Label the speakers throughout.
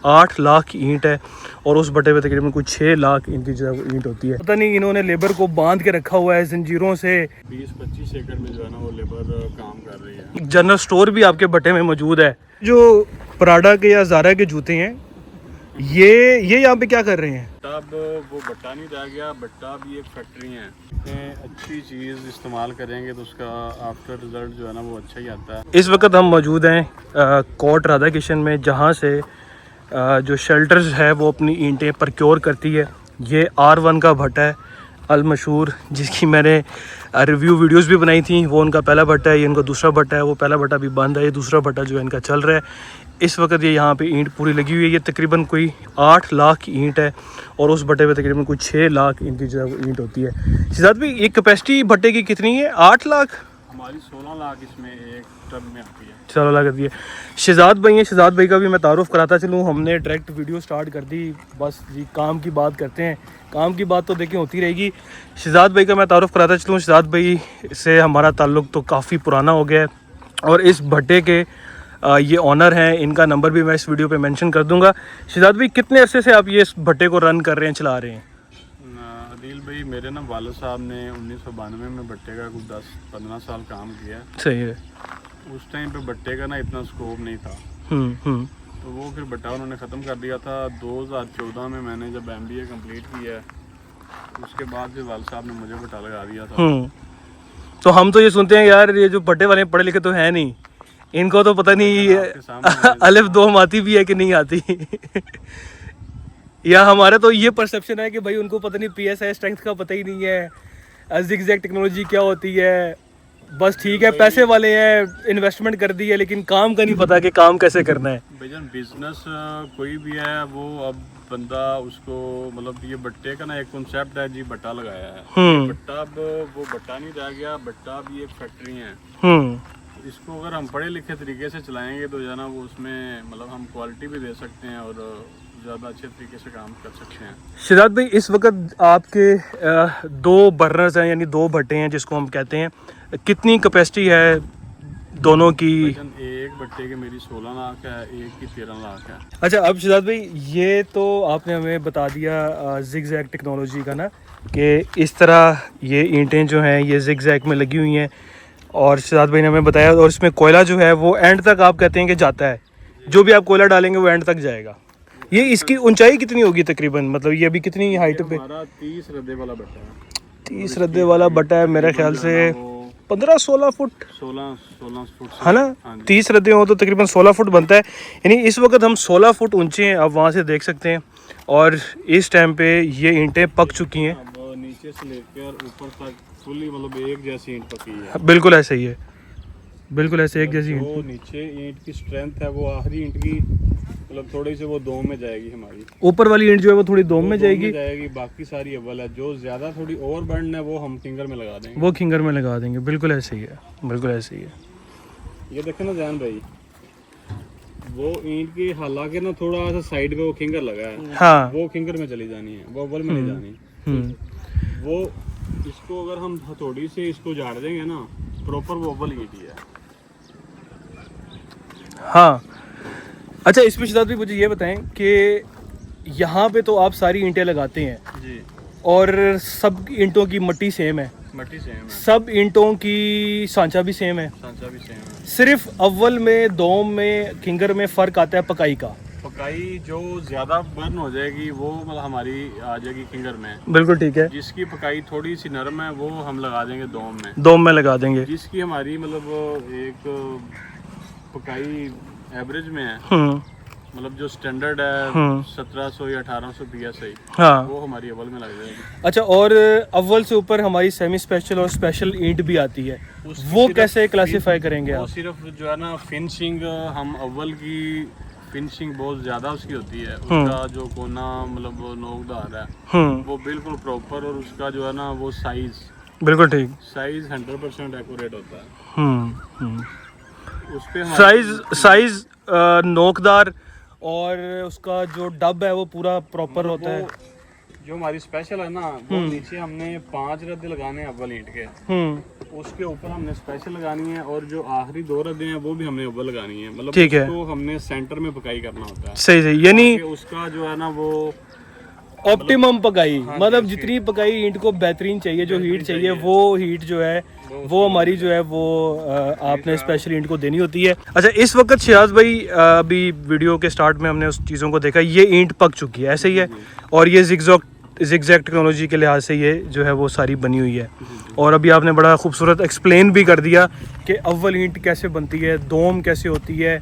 Speaker 1: 8 लाख ईंट है और उस भट्टे पे तकरीबन कुछ 6 लाख इनकी जो है वो ईंट होती है। पता नहीं इन्होंने लेबर को बांध के रखा हुआ है जंजीरों से।
Speaker 2: 20-25 एकड़ में जो है ना वो लेबर काम कर रही है।
Speaker 1: जनरल स्टोर भी आपके भट्टे में मौजूद है। जो प्राडा के या ज़ारा के जूते हैं ये यहाँ पे क्या कर रहे हैं?
Speaker 2: तब वो भट्टा नहीं रह गया, भट्टा भी एक फैक्ट्री है। अच्छी चीज़ इस्तेमाल करेंगे तो उसका आफ्टर रिजल्ट जो है ना वो अच्छा ही आता है।
Speaker 1: इस वक्त हम मौजूद हैं कोट राधा किशन में, जहाँ से जो शेल्टर्स है वो अपनी ईंटें प्रक्योर करती है। ये R1 का भट्टा है अल मशहूर, जिसकी मैंने रिव्यू वीडियोस भी बनाई थी। वो उनका पहला भट्टा है, ये इनका दूसरा भट्टा है। वो पहला भट्टा भी बंद है, ये दूसरा भट्टा जो है इनका चल रहा है। इस वक्त ये यहाँ पे ईंट पूरी लगी हुई है। ये तकरीबन कोई 8 लाख ईंट है और उस भट्टे पे तकरीबन कुछ 6 लाख इनकी जो है वो ईंट होती है। शहजाद भाई, एक कैपेसिटी भट्टे की कितनी है? 8 लाख?
Speaker 2: हमारी 16 लाख इसमें एक टन में आती है।
Speaker 1: चलो लगा दिए। शहजाद भाई हैं, शहजाद भाई का भी मैं तारुफ कराता चलूँ। हमने डायरेक्ट वीडियो स्टार्ट कर दी, बस जी काम की बात करते हैं। काम की बात तो देखें होती रहेगी। शहजाद भाई का मैं तारुफ कराता चलूँ। शहजाद भाई से हमारा ताल्लुक़ तो काफ़ी पुराना हो गया है और इस भट्टे के ये ऑनर हैं। इनका नंबर भी मैं इस वीडियो पे मेंशन कर दूंगा। शहजाद भाई, कितने अरसे से आप ये इस भट्टे को रन कर रहे हैं, चला रहे हैं?
Speaker 2: अदील भाई, मेरे ना वालिद साहब ने 1992 में भट्टे का कुछ 10-15 साल काम किया।
Speaker 1: सही है।
Speaker 2: उस टाइम पे भट्टे का ना इतना स्कोप नहीं था। तो वो फिर भट्टा उन्होंने ख़त्म कर दिया था। 2014 में मैंने जब MBA कंप्लीट किया, उसके बाद फिर वालिद साहब ने मुझे भट्टा लगा दिया था।
Speaker 1: तो हम तो ये सुनते हैं यार, ये जो भट्टे वाले पढ़े लिखे तो है नहीं, इनको तो पता नहीं अलिफ दो आती भी है कि नहीं आती। या हमारा तो ये परसेप्शन है कि भाई उनको पता नहीं PSI स्ट्रेंथ का पता ही नहीं है, ज़िगज़ैग टेक्नोलॉजी क्या होती है। बस ठीक है, पैसे वाले हैं, इन्वेस्टमेंट कर दी है, लेकिन काम का नहीं पता कि काम कैसे करना है।
Speaker 2: भाईजान, बिजनेस कोई भी है वो अब बंदा उसको मतलब ये भट्टे का ना एक कॉन्सेप्ट है जी, भट्टा लगाया है। भट्टा अब वो भट्टा नहीं रह गया, भट्टा भी एक फैक्ट्री है। इसको अगर हम पढ़े लिखे तरीके से चलाएंगे तो जो है ना वो उसमें मतलब हम क्वालिटी भी दे सकते हैं और ज़्यादा अच्छे तरीके से काम कर सकते हैं।
Speaker 1: शहजाद भाई, इस वक्त आपके 2 बर्नर्स हैं, यानी 2 भट्टे हैं जिसको हम कहते हैं। कितनी कैपेसिटी है दोनों की?
Speaker 2: एक भट्टे के मेरी 16 लाख है, एक की 13 लाख है।
Speaker 1: अच्छा, अब शहजाद भाई ये तो आपने हमें बता दिया ज़िगज़ैग टेक्नोलॉजी का ना, कि इस तरह ये ईंटें जो हैं ये ज़िगज़ैग में लगी हुई हैं। और शहजाद भाई ने हमें बताया, और इसमें कोयला जो है वो एंड तक आप कहते हैं कि जाता है। जो भी आप कोयला डालेंगे वो एंड तक जाएगा। ये इसकी ऊंचाई कितनी होगी तकरीबन, मतलब ये अभी कितनी हाइट पे?
Speaker 2: हमारा 30 रद्दे वाला भट्टा है।
Speaker 1: 30 रद्दे वाला भट्टा है, मेरे ख्याल से 15-16 फुट,
Speaker 2: 16 फुट
Speaker 1: है ना। 30 रद्दे हो तो तकरीबन 16 फुट बनता है। यानी इस वक्त हम 16 फुट ऊंचे हैं, आप वहाँ से देख सकते हैं। और इस टाइम पे ये ईंटें पक चुकी हैं।
Speaker 2: अब नीचे से लेकर ऊपर तक फुली मतलब एक जैसी ईंट पकी है।
Speaker 1: बिल्कुल ऐसे ही है, बिल्कुल ऐसे एक जैसी
Speaker 2: वो नीचे ईंट की स्ट्रेंथ है, वो आखिरी ईंट की मतलब थोड़ी सी वो दोम में जाएगी। हमारी
Speaker 1: ऊपर वाली ईंट जो है वो थोड़ी दोम में जाएगी।
Speaker 2: बाकी सारी अव्वल है। जो ज्यादा थोड़ी और बर्न है वो हम फिंगर में लगा देंगे।
Speaker 1: वो फिंगर में लगा देंगे। बिल्कुल ऐसे ही है, बिल्कुल ऐसे ही है।
Speaker 2: ये देखें ना जान भाई, वो ईंट की हालांकि ना थोड़ा सा साइड पे वो फिंगर लगा है।
Speaker 1: हाँ,
Speaker 2: वो फिंगर में चली जानी है, वो अव्वल में नहीं जानी। वो इसको अगर हम हथौड़ी से इसको झाड़ देंगे ना, प्रॉपर वो अव्वल ईंट ही है।
Speaker 1: हाँ। अच्छा, इसमें शहजाद भी मुझे ये बताएं कि यहाँ पे तो आप सारी ईंटें लगाते हैं
Speaker 2: जी,
Speaker 1: और सब ईंटों की मट्टी सेम है?
Speaker 2: मट्टी सेम है।
Speaker 1: सब ईंटों की सांचा भी सेम है?
Speaker 2: सांचा भी सेम है।
Speaker 1: सिर्फ अव्वल में, दोम में, खिंगर में फ़र्क आता है पकाई का?
Speaker 2: पकाई जो ज्यादा बर्न हो जाएगी वो मतलब हमारी आ जाएगी फिंगर में।
Speaker 1: बिल्कुल ठीक है।
Speaker 2: जिसकी पकाई थोड़ी सी नरम है वो हम लगा देंगे दोम में।
Speaker 1: दोम में लगा देंगे।
Speaker 2: जिसकी हमारी मतलब एक पकाई एवरेज में है, मतलब जो स्टैंडर्ड है 1700 या 1800 PSI,
Speaker 1: हाँ,
Speaker 2: वो हमारी अव्वल में लग जाएगी।
Speaker 1: अच्छा, और अव्वल से ऊपर हमारी सेमी स्पेशल और स्पेशल ईंट भी आती है, वो कैसे क्लासिफाई करेंगे आप?
Speaker 2: वो सिर्फ जो है ना फिनिशिंग, हम अव्वल की फिनिशिंग बहुत ज्यादा उसकी होती है। उसका जो कोना मतलब वो नोकदार है वो बिल्कुल प्रॉपर, और उसका जो है ना वो साइज
Speaker 1: बिल्कुल ठीक,
Speaker 2: साइज 100% एक्यूरेट होता है। उसपे
Speaker 1: साइज नोकदार, और उसका जो डब है वो पूरा प्रॉपर होता है।
Speaker 2: जो हमारी स्पेशल है ना, वो नीचे हमने 5 रद्दे लगाने हैं अव्वल ईंट के। उसके ऊपर हमने स्पेशल लगानी है, और जो आखिरी 2 रद्दें हैं वो भी हमने ऊपर लगानी है। मतलब
Speaker 1: ठीक है।
Speaker 2: उसको हमने सेंटर में पकाई करना होता है।
Speaker 1: सही सही, यानी
Speaker 2: ताकि उसका जो है ना वो
Speaker 1: ऑप्टिमम पकाई,
Speaker 2: हाँ,
Speaker 1: मतलब
Speaker 2: जी,
Speaker 1: जितनी पकाई ईंट को बेहतरीन चाहिए, जो हीट चाहिए वो हीट जो है वो हमारी जो है वो आपने स्पेशल ईंट को देनी होती है। अच्छा, इस वक्त शियाज भाई अभी वीडियो के स्टार्ट में हमने उस चीज़ों को देखा, ये ईंट पक चुकी है, ऐसे ही है, और ये जिगजैग टेक्नोलॉजी के लिहाज से ये जो है वो सारी बनी हुई है। और अभी आपने बड़ा खूबसूरत एक्सप्लेन भी कर दिया कि अव्वल ईंट कैसे बनती है, दोम कैसे होती है,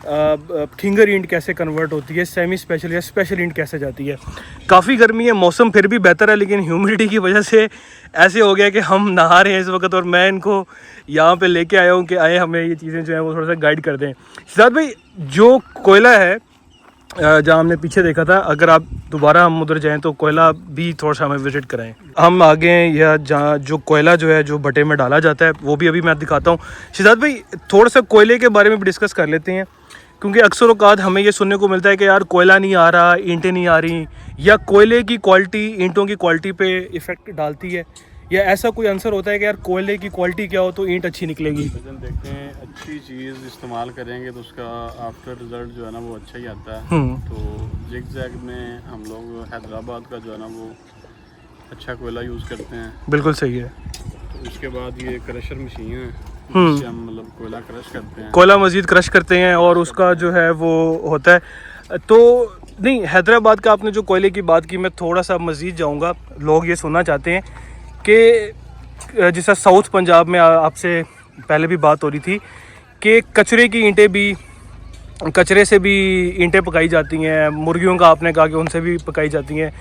Speaker 1: फिंगर ईंट कैसे कन्वर्ट होती है, सेमी स्पेशल या स्पेशल ईंट कैसे जाती है। काफ़ी गर्मी है, मौसम फिर भी बेहतर है, लेकिन ह्यूमिडिटी की वजह से ऐसे हो गया कि हम नहा रहे हैं इस वक्त, और मैं इनको यहाँ पे लेके आया हूँ कि आए हमें ये चीज़ें जो है वो थोड़ा सा गाइड कर दें। सिद्धार्थ भाई, जो कोयला है जहाँ हमने पीछे देखा था, अगर आप दोबारा हम उधर जाएं तो कोयला भी थोड़ा सा हमें विजिट कराएं। हम आगे हैं, या जहाँ जो कोयला जो है जो भट्टे में डाला जाता है वो भी अभी मैं दिखाता हूँ। सिद्धार्थ भाई, थोड़ा सा कोयले के बारे में भी डिस्कस कर लेते हैं, क्योंकि अक्सर औकात हमें ये सुनने को मिलता है कि यार कोयला नहीं आ रहा, ईंटें नहीं आ रही, या कोयले की क्वालिटी ईंटों की क्वालिटी पे इफ़ेक्ट डालती है, या ऐसा कोई आंसर होता है कि यार कोयले की क्वालिटी क्या हो तो ईंट अच्छी निकलेगी।
Speaker 2: देखें, अच्छी चीज़ इस्तेमाल करेंगे तो उसका आफ्टर रिजल्ट जो है ना वो अच्छा ही आता है। तो जिगजैग में हम लोग हैदराबाद का जो है ना वो अच्छा कोयला यूज़ करते हैं।
Speaker 1: बिल्कुल सही है।
Speaker 2: तो उसके बाद ये क्रशर मशीन है, जिससे हम मतलब कोयला क्रश करते हैं,
Speaker 1: कोयला मज़ीद क्रश करते हैं, और उसका जो है वो होता है। तो नहीं, हैदराबाद का आपने जो कोयले की बात की, मैं थोड़ा सा मज़ीद जाऊंगा। लोग ये सुनना चाहते हैं कि जैसा साउथ पंजाब में आपसे पहले भी बात हो रही थी कि कचरे की ईंटें भी, कचरे से भी ईंटें पकाई जाती हैं, मुर्गियों का आपने कहा कि उनसे भी पकाई जाती हैं,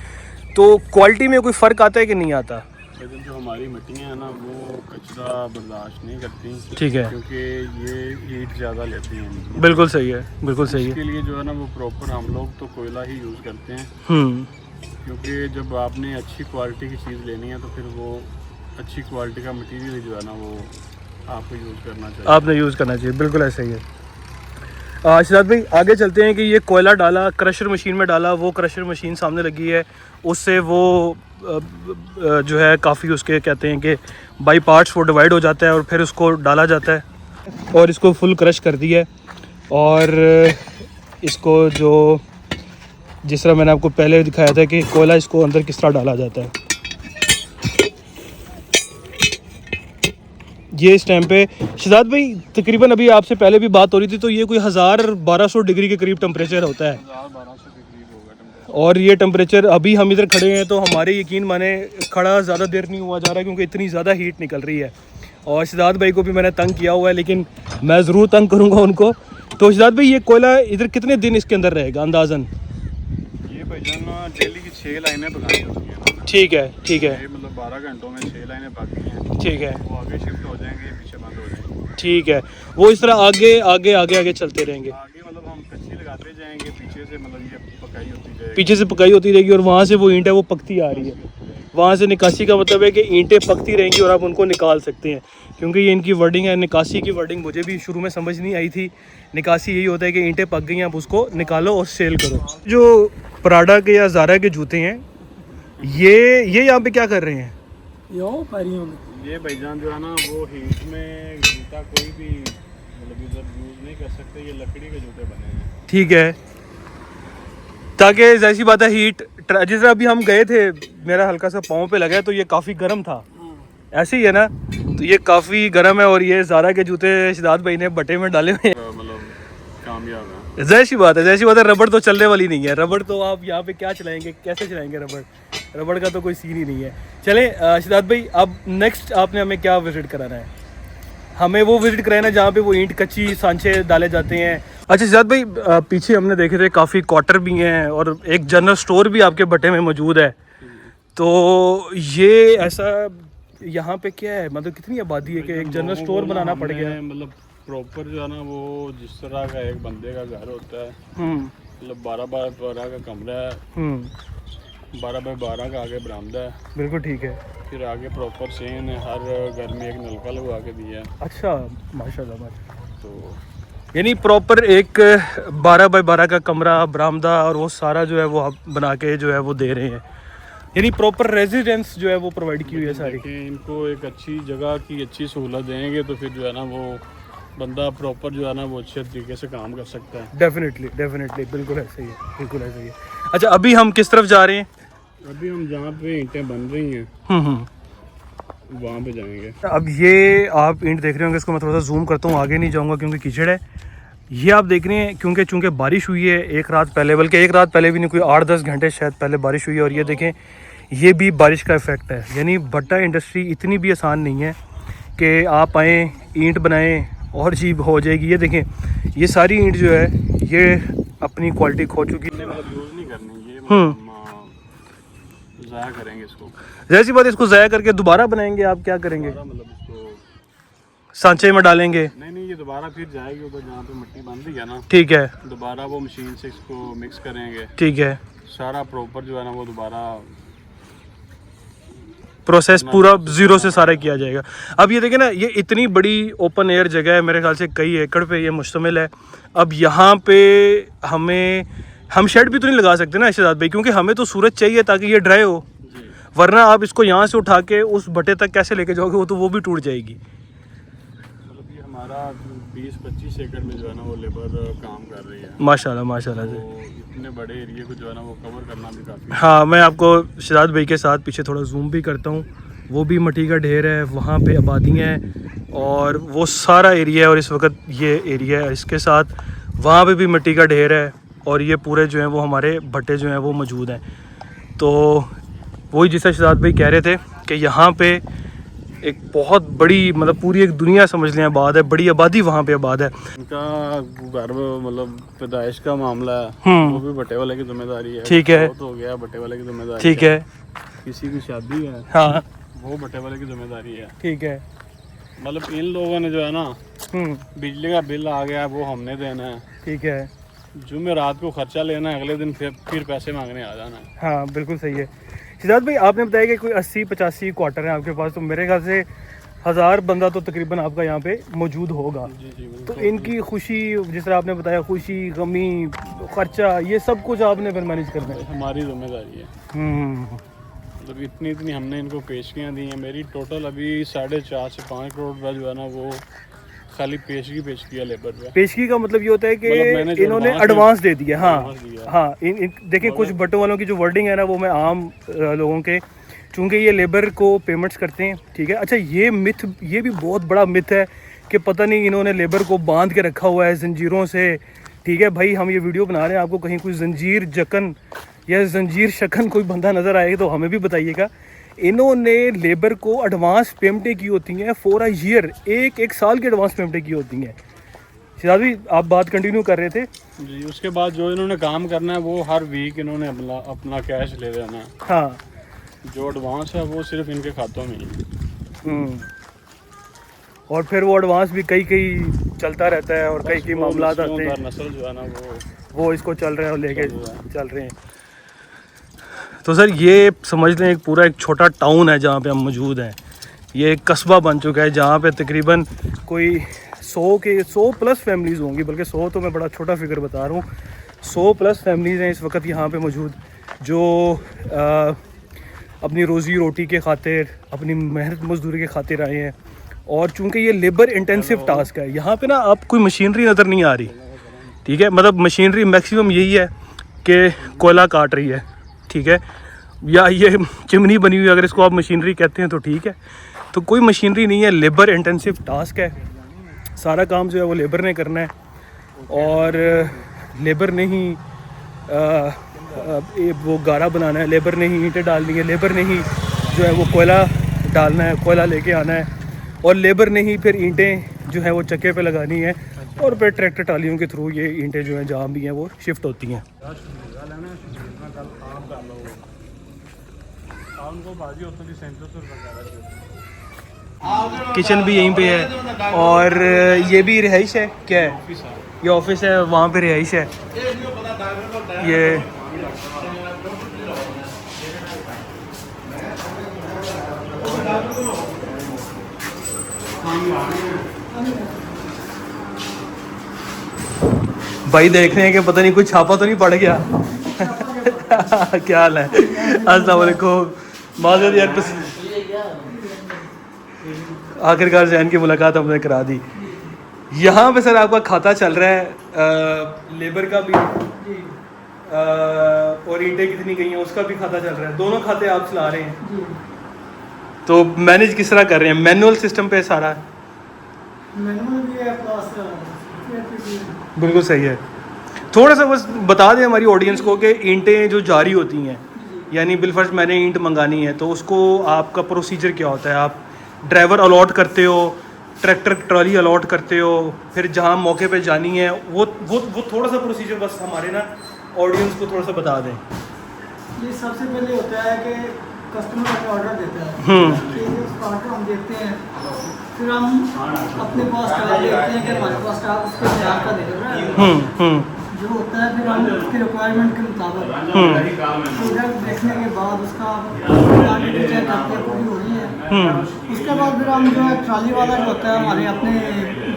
Speaker 1: तो क्वालिटी में कोई फ़र्क आता है कि नहीं आता?
Speaker 2: लेकिन जो हमारी मिट्टियाँ हैं ना वो कचरा बर्दाश्त नहीं करती।
Speaker 1: ठीक है,
Speaker 2: क्योंकि ये हीट ज़्यादा लेती हैं।
Speaker 1: बिल्कुल सही है, बिल्कुल सही है।
Speaker 2: इसके लिए जो है ना वो प्रॉपर हम लोग तो कोयला ही यूज़ करते हैं। क्योंकि जब आपने अच्छी क्वालिटी की चीज़ लेनी है तो फिर वो अच्छी क्वालिटी का मटेरियल जो है ना वो आपको यूज़ करना चाहिए,
Speaker 1: आपने यूज़ करना चाहिए, बिल्कुल ऐसा ही है। सिद्धार्थ भाई, आगे चलते हैं कि ये कोयला डाला, क्रशर मशीन में डाला, वो क्रशर मशीन सामने लगी है, उससे वो जो है काफ़ी उसके कहते हैं कि बाई पार्ट्स वो डिवाइड हो जाता है, और फिर उसको डाला जाता है, और इसको फुल क्रश कर दिया है। और इसको जो जिस तरह मैंने आपको पहले दिखाया था कि कोयला इसको अंदर किस तरह डाला जाता है, ये इस टाइम पे शहजाद भाई तकरीबन अभी आपसे पहले भी बात हो रही थी, तो ये कोई 1000-1200 डिग्री के करीब टेम्परेचर होता है।
Speaker 2: 1200 के करीब होगा टेम्परेचर।
Speaker 1: और ये टेम्परेचर अभी हम इधर खड़े हैं तो हमारे यकीन माने खड़ा ज़्यादा देर नहीं हुआ जा रहा, क्योंकि इतनी ज़्यादा हीट निकल रही है। और शहजाद भाई को भी मैंने तंग किया हुआ है, लेकिन मैं ज़रूर तंग करूँगा उनको। तो शहजाद भाई, ये कोयला इधर कितने दिन इसके अंदर रहेगा अंदाज़न?
Speaker 2: ये भाईजान डेली की 6 लाइनें पकानी होती हैं।
Speaker 1: ठीक है, ठीक है,
Speaker 2: ये मतलब 12 घंटों में 6 लाइनें पकती हैं।
Speaker 1: ठीक है,
Speaker 2: वो आगे शिफ्ट हो जाएंगे, पीछे बंद हो जाएंगे।
Speaker 1: ठीक है। वो इस तरह आगे आगे आगे आगे चलते रहेंगे,
Speaker 2: आगे मतलब हम कच्ची लगाते जाएंगे, पीछे से मतलब ये पकाई होती जाएगी,
Speaker 1: पीछे से पकाई होती रहेगी, और वहाँ से वो ईंट है वो पकती आ रही है। वहाँ से निकासी का मतलब है कि ईंटें पकती रहेंगी और आप उनको निकाल सकते हैं, क्योंकि ये इनकी वर्डिंग है। निकासी की वर्डिंग मुझे भी शुरू में समझ नहीं आई थी। निकासी यही होता है कि ईंटें पक गई हैं, आप उसको निकालो और सेल करो। जो प्राडा के या ज़ारा के जूते हैं, ये यहाँ पे क्या कर रहे हैं?
Speaker 2: ये भाईजान जो है ना वो हीट में जूता कोई भी मतलब इधर यूज़ नहीं कर सकते। ये लकड़ी के जूते बने हैं।
Speaker 1: ठीक है, ताकि ऐसी बात है हीट, जिस तरह अभी हम गए थे मेरा हल्का सा पाँव पे लगा है तो ये काफ़ी गर्म था, ऐसे ही है ना, तो ये काफ़ी गर्म है। और ये ज़ारा के जूते शहजाद भाई ने बटे में डाले हुए हैं,
Speaker 2: मतलब कामयाब है।
Speaker 1: जैसी बात है, जैसी बात है। रबड़ तो चलने वाली नहीं है, रबड़ तो आप यहाँ पे क्या चलाएंगे, कैसे चलाएंगे रबड़? रबड़ का तो कोई सीन ही नहीं है। चलें शहजाद भाई, अब नेक्स्ट आपने हमें क्या विजिट कराना है? हमें वो विजिट कराना है जहाँ पे वो ईंट कच्ची सांचे डाले जाते हैं। अच्छा शहजाद भाई, पीछे हमने देखे थे काफ़ी क्वार्टर भी हैं और एक जनरल स्टोर भी आपके भट्टे में मौजूद है, तो ये ऐसा यहाँ पे क्या है, मतलब कितनी आबादी है कि एक जनरल स्टोर बनाना पड़ गया?
Speaker 2: मतलब प्रॉपर जो है ना वो जिस तरह का एक बंदे का घर होता है, मतलब 12 बाय 12 का कमरा है, 12 बाय 12 का आगे बरामदा है।
Speaker 1: बिल्कुल ठीक है।
Speaker 2: फिर आगे प्रॉपर सेन है, हर घर में एक नलका लगवा के दिया है।
Speaker 1: अच्छा, माशाल्लाह माशाल्लाह।
Speaker 2: तो
Speaker 1: यानी प्रॉपर एक 12 बाय 12 का कमरा, बरामदा, और वो सारा जो है वो आप बना के जो है वो दे रहे हैं। यानी प्रॉपर रेजिडेंस जो है वो प्रोवाइड की हुई है सारी।
Speaker 2: कि इनको एक अच्छी जगह की अच्छी सहूलत देंगे तो फिर जो है ना वो बंदा प्रॉपर जो है ना वो अच्छे तरीके से काम कर सकता है।
Speaker 1: डेफिनेटली बिल्कुल ऐसे ही है, बिल्कुल ऐसे ही है। अच्छा, अभी हम किस तरफ जा रहे हैं?
Speaker 2: अभी हम जहाँ पे ईंटें बन रही हैं वहाँ पे जाएंगे।
Speaker 1: अब ये आप ईंट देख रहे होंगे, इसको मैं थोड़ा सा जूम करता हूँ, आगे नहीं जाऊँगा क्योंकि कीचड़ है। ये आप देख रहे हैं क्योंकि चूँकि बारिश हुई है एक रात पहले, बल्कि एक रात पहले भी नहीं, कोई 8-10 घंटे शायद पहले बारिश हुई है। और ये देखें, ये भी बारिश का इफ़ेक्ट है। यानी भट्टा इंडस्ट्री इतनी भी आसान नहीं है कि आप आएँ ईंट बनाएँ और जी हो जाएगी। ये देखें, ये सारी ईंट जो है ये अपनी क्वालिटी खो चुकी है।
Speaker 2: मतलब यूज़ नहीं करनी, ये ज़ाया करेंगे इसको।
Speaker 1: जैसी बात, इसको ज़ाया करके दोबारा बनाएंगे। आप क्या करेंगे?
Speaker 2: मतलब इसको
Speaker 1: सांचे में डालेंगे?
Speaker 2: नहीं, ये दोबारा फिर जाएगी उधर जहाँ पे मिट्टी बन रही है ना।
Speaker 1: ठीक है।
Speaker 2: दोबारा वो मशीन से इसको मिक्स करेंगे।
Speaker 1: ठीक है।
Speaker 2: सारा प्रॉपर जो है ना वो दोबारा
Speaker 1: प्रोसेस पूरा ज़ीरो से सारा किया जाएगा। अब ये देखें ना, ये इतनी बड़ी ओपन एयर जगह है, मेरे ख्याल से कई एकड़ पे ये मुश्तमिल है। अब यहाँ पे हम शेड भी तो नहीं लगा सकते ना इरशाद भाई, क्योंकि हमें तो सूरज चाहिए ताकि ये ड्राई हो, वरना आप इसको यहाँ से उठा के उस भट्टे तक कैसे लेके जाओगे? वो भी टूट जाएगी।
Speaker 2: मतलब ये हमारा 20-25 एकड़ में जो है ना वो लेबर काम कर रही है।
Speaker 1: माशाल्लाह से।
Speaker 2: तो इतने बड़े एरिया को जो है ना वो कवर करना भी काफ़ी।
Speaker 1: हाँ, मैं आपको इरशाद भाई के साथ पीछे थोड़ा जूम भी करता हूँ। वो भी मिट्टी का ढेर है, वहाँ पे आबादियाँ हैं और वो सारा एरिया है। और इस वक्त ये एरिया है, इसके साथ वहाँ पे भी मिट्टी का ढेर है और ये पूरे जो हैं वो हमारे भट्टे जो हैं वो मौजूद हैं। तो वही जिसे इरशाद भाई कह रहे थे कि यहाँ पे एक बहुत बड़ी, मतलब पूरी एक दुनिया समझ लें आबाद है, बड़ी आबादी वहाँ पे आबाद है।
Speaker 2: उनका घर मतलब पैदाइश का मामला है, वो भी भट्टे वाले की जिम्मेदारी है।
Speaker 1: ठीक है,
Speaker 2: तो हो गया भट्टे वाले की जिम्मेदारी।
Speaker 1: ठीक है।
Speaker 2: किसी की शादी है,
Speaker 1: हाँ,
Speaker 2: वो भट्टे वाले की जिम्मेदारी है।
Speaker 1: ठीक है।
Speaker 2: मतलब इन लोगों ने जो है ना बिजली का बिल आ गया वो हमने देना है।
Speaker 1: ठीक है।
Speaker 2: जुमेरात को खर्चा लेना है, अगले दिन फिर पैसे मांगने आ जाना है।
Speaker 1: हाँ, बिल्कुल सही है। शिजात भाई, आपने बताया कि कोई 80-85 क्वार्टर है आपके पास, तो मेरे ख्याल से 1000 बंदा तो तकरीबन आपका यहाँ पे मौजूद होगा।
Speaker 2: जी,
Speaker 1: तो इनकी खुशी, जिस तरह आपने बताया, खुशी, गमी, खर्चा, ये सब कुछ आपने फिर मैनेज करना है।
Speaker 2: हमारी जिम्मेदारी है। मतलब इतनी हमने इनको पेशगियाँ दी हैं। मेरी टोटल अभी 4.5 से 5 करोड़ रुपया जो है ना वो खाली पेशगी है लेबर पे।
Speaker 1: पेशगी का मतलब ये होता है कि
Speaker 2: मतलब
Speaker 1: इन्होंने एडवांस दे दिया। हाँ हाँ, देखिए कुछ
Speaker 2: मतलब
Speaker 1: बटों वालों की जो वर्डिंग है ना, वो मैं आम लोगों के, चूँकि ये लेबर को पेमेंट्स करते हैं। ठीक है। अच्छा, ये भी बहुत बड़ा मिथ है कि पता नहीं इन्होंने लेबर को बांध के रखा हुआ है जंजीरों से। ठीक है भाई, हम ये वीडियो बना रहे हैं, आपको कहीं कोई जंजीर जकन या जंजीर शकन कोई बंदा नज़र आएगा तो हमें भी बताइएगा। इन्होंने लेबर को एडवांस पेमेंटें की होती हैं फॉर अ ईयर, एक साल की एडवांस पेमेंटें की होती हैं। शिजात भाई, आप बात कंटिन्यू कर रहे थे।
Speaker 2: जी, उसके बाद जो इन्होंने काम करना है वो हर वीक इन्होंने अपना कैश ले देना है।
Speaker 1: हाँ,
Speaker 2: जो एडवांस है वो सिर्फ इनके खातों में ही।
Speaker 1: और फिर वो एडवांस भी कई चलता रहता है और कई मामला आते हैं।
Speaker 2: नस्ल जो है ना
Speaker 1: वो इसको चल रहे हैं और लेके चल रहे हैं। तो सर, ये समझ लें एक पूरा एक छोटा टाउन है जहाँ पे हम मौजूद हैं। ये एक कस्बा बन चुका है जहाँ पे तकरीबन कोई 100+ फैमिलीज़ होंगी, बल्कि 100 तो मैं बड़ा छोटा फिगर बता रहा हूँ। 100+ फैमिलीज़ हैं इस वक्त यहाँ पे मौजूद, जो अपनी रोज़ी रोटी के खातिर, अपनी मेहनत मजदूरी के खातिर आए हैं। और चूँकि ये लेबर इंटेंसिव टास्क है, यहाँ पे ना आप कोई मशीनरी नज़र नहीं आ रही। ठीक है, मतलब मशीनरी मैक्सिमम यही है कि कोयला काट रही है। ठीक है, या ये चिमनी बनी हुई, अगर इसको आप मशीनरी कहते हैं तो ठीक है। तो कोई मशीनरी नहीं है, लेबर इंटेंसिव टास्क है। सारा काम जो है वो लेबर ने करना है और लेबर ने ही वो गारा बनाना है, लेबर ने ही ईंटें डालनी है, लेबर ने ही जो है वो कोयला डालना है, कोयला लेके आना है, और लेबर ने ही फिर ईंटें जो है वो चक्के पे लगानी है और फिर ट्रैक्टर ट्रालियों के थ्रू ये ईंटें जो हैं जहाँ भी हैं वो शिफ्ट होती हैं। किचन भी यहीं पे है और ये भी रिहाइश है। क्या है ये? ऑफिस है, वहाँ पे रिहाइश है। ये भाई देख रहे हैं कि पता नहीं कुछ छापा तो नहीं पड़ गया। क्या हाल है? अस्सलाम वालेकुम। माज़रत यार, आखिरकार जैन की मुलाकात हमने करा दी। यहाँ पे सर आपका खाता चल रहा है, लेबर का भी और ईंटें कितनी गई हैं उसका भी खाता चल रहा है। दोनों खाते आप चला रहे हैं, तो मैनेज किस तरह कर रहे हैं? मैनुअल सिस्टम पे सारा?
Speaker 3: मैनुअल भी है प्लस
Speaker 1: बिल्कुल सही है। थोड़ा सा बस बता दें हमारी ऑडियंस को कि ईंटें जो जारी होती हैं, यानी बिलफर्ज मैंने ईंट मंगानी है, तो उसको आपका प्रोसीजर क्या होता है? आप ड्राइवर अलॉट करते हो, ट्रैक्टर ट्रॉली अलॉट करते हो, फिर जहाँ मौके पे जानी है वो थोड़ा सा प्रोसीजर बस हमारे ना ऑडियंस को थोड़ा सा बता दें।
Speaker 3: ये सबसे पहले होता है कि कस्टमर हमें ऑर्डर देता है, ठीक है, उसका ऑर्डर हम देखते हैं, फिर हम अपने पास स्टाफ देखते हैं कि हमारे पास स्टाफ उसके तैयार का दे रहा है जो होता है, फिर हम उसकी रिक्वायरमेंट के मुताबिक प्रोडक्ट देखने के बाद उसका क्वांटिटी चेक करते हैं पूरी हो रही है। उसके बाद फिर हम जो है ट्रॉली वाला जो होता है हमारे अपने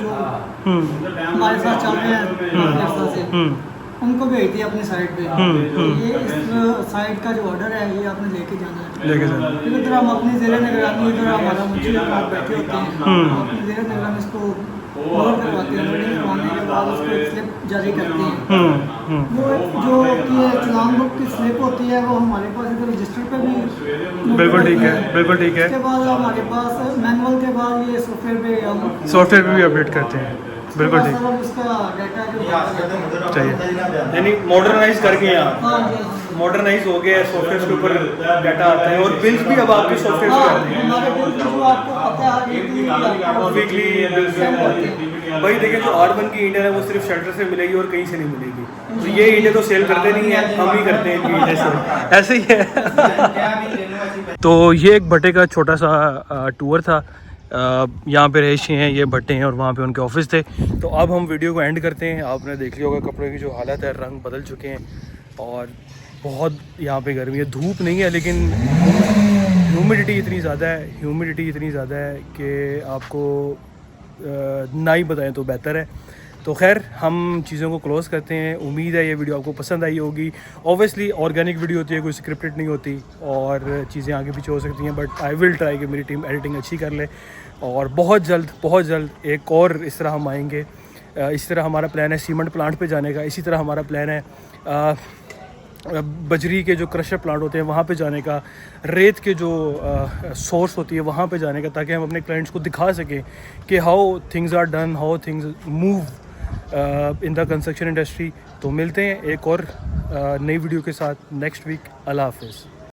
Speaker 3: जो हमारे साथ चल रहे हैं से उनको भेज दिया अपनी साइड पे, ये इस साइड का जो ऑर्डर है ये आपने लेके जाना है। फिर इधर हम अपनी ज़ेरे निगरानी, इधर हमारा मुंशी साहब बैठे होते हैं, अपनी ज़ेरे निगरानी इसको लोड करवाते हैं, लोडिंग करवाने के बाद उसको एक स्लिप जारी करते हैं। वो जो कि चलान बुक की स्लिप होती है वो हमारे पास इधर रजिस्टर पे भी
Speaker 1: बिल्कुल ठीक है, बिल्कुल ठीक है।
Speaker 3: उसके बाद हमारे पास मैनुअल के बाद ये सॉफ्टवेयर पे हम
Speaker 1: भी अपडेट करते हैं। बिल्कुल ठीक
Speaker 3: उसका डाटा जो
Speaker 1: चाहिए, यानी मॉडर्नाइज करके यहाँ
Speaker 3: हाँ
Speaker 1: मॉडर्नाइज हो गया है, सॉफ्टवेयर के ऊपर डाटा आता है और बिल्स भी अब आपके सॉफ्टवेयर पे आते हैं।
Speaker 3: हमारे बिल जो आपको पता है
Speaker 1: वीकली बिल्स भाई देखिए, जो R1 की ईंटें है वो सिर्फ शेल्टर से मिलेगी और कहीं से नहीं मिलेगी। तो ये ईंटें तो सेल करते नहीं है, हम ही करते हैं इनकी ईंटें सेल, ऐसे ही है। तो ये एक भट्टे का छोटा सा टूर था। यहाँ पे रहिशी हैं, ये भट्टे हैं और वहाँ पे उनके ऑफिस थे। तो अब हम वीडियो को एंड करते हैं। आपने देख लिया होगा कपड़े की जो हालत है, रंग बदल चुके हैं और बहुत यहाँ पे गर्मी है। धूप नहीं है लेकिन ह्यूमिडिटी इतनी ज़्यादा है कि आपको ना ही बताएं तो बेहतर है। तो खैर हम चीज़ों को क्लोज़ करते हैं। उम्मीद है ये वीडियो आपको पसंद आई होगी। ऑब्वियसली ऑर्गेनिक वीडियो होती है, कोई स्क्रिप्टेड नहीं होती और चीज़ें आगे पीछे हो सकती हैं, बट आई विल ट्राई कि मेरी टीम एडिटिंग अच्छी कर ले और बहुत जल्द एक और इस तरह हम आएंगे। इस तरह हमारा प्लान है सीमेंट प्लांट पे जाने का, इसी तरह हमारा प्लान है बजरी के जो क्रशर प्लांट होते हैं वहाँ पे जाने का, रेत के जो सोर्स होती है वहाँ पे जाने का, ताकि हम अपने क्लाइंट्स को दिखा सकें कि how things are done, how things move in the construction industry. तो मिलते हैं एक और नई वीडियो के साथ नेक्स्ट वीक। अल्लाह हाफ़िज़।